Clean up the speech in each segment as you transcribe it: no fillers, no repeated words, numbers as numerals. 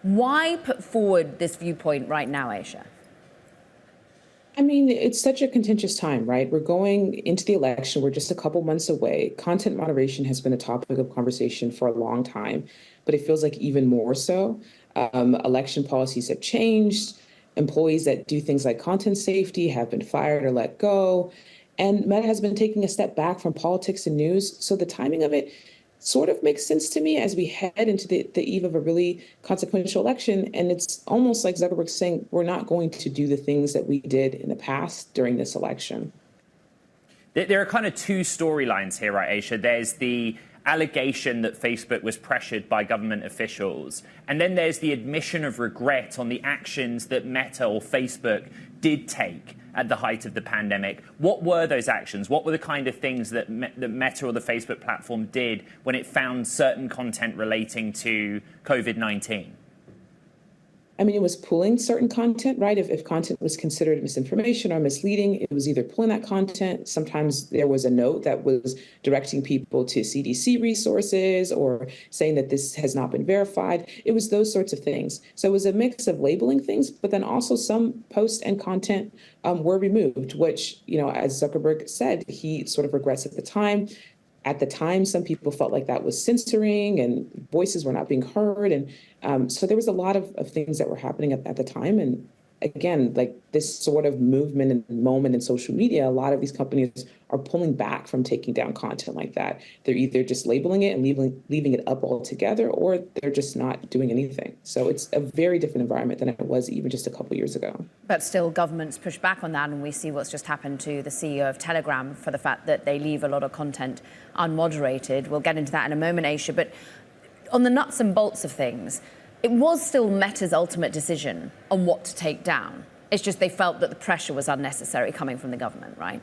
Why put forward this viewpoint right now, Aisha? I mean, it's such a contentious time, right? We're going into the election. We're just a couple months away. Content moderation has been a topic of conversation for a long time, but it feels like even more so. Election policies have changed. Employees that do things like content safety have been fired or let go. And Meta has been taking a step back from politics and news. So the timing of it sort of makes sense to me as we head into the eve of a really consequential election. And it's almost like Zuckerberg saying, we're not going to do the things that we did in the past during this election. There are kind of two storylines here, right, Aisha? There's the allegation that Facebook was pressured by government officials, and then there's the admission of regret on the actions that Meta or Facebook did take at the height of the pandemic. What were those actions? What were the kind of things that Meta or the Facebook platform did when it found certain content relating to COVID-19? I mean, it was pulling certain content, right? If content was considered misinformation or misleading, it was either pulling that content. Sometimes there was a note that was directing people to CDC resources or saying that this has not been verified. It was those sorts of things. So it was a mix of labeling things, but then also some posts and content were removed, which, as Zuckerberg said, he sort of regrets at the time. At the time, some people felt like that was censoring and voices were not being heard. And so there was a lot of things that were happening at the time. And again, like this sort of movement and moment in social media, a lot of these companies are pulling back from taking down content like that. They're either just labeling it and leaving it up altogether, or they're just not doing anything. So it's a very different environment than it was even just a couple years ago. But still, governments push back on that, and we see what's just happened to the CEO of Telegram for the fact that they leave a lot of content unmoderated. We'll get into that in a moment, Aisha. But on the nuts and bolts of things, it was still Meta's ultimate decision on what to take down. It's just they felt that the pressure was unnecessary coming from the government, right?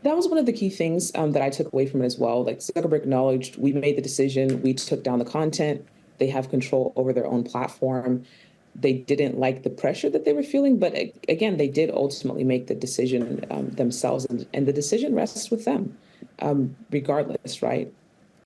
That was one of the key things that I took away from it as well. Like Zuckerberg acknowledged, we made the decision, we took down the content, they have control over their own platform. They didn't like the pressure that they were feeling, but again, they did ultimately make the decision themselves, and the decision rests with them, regardless, right?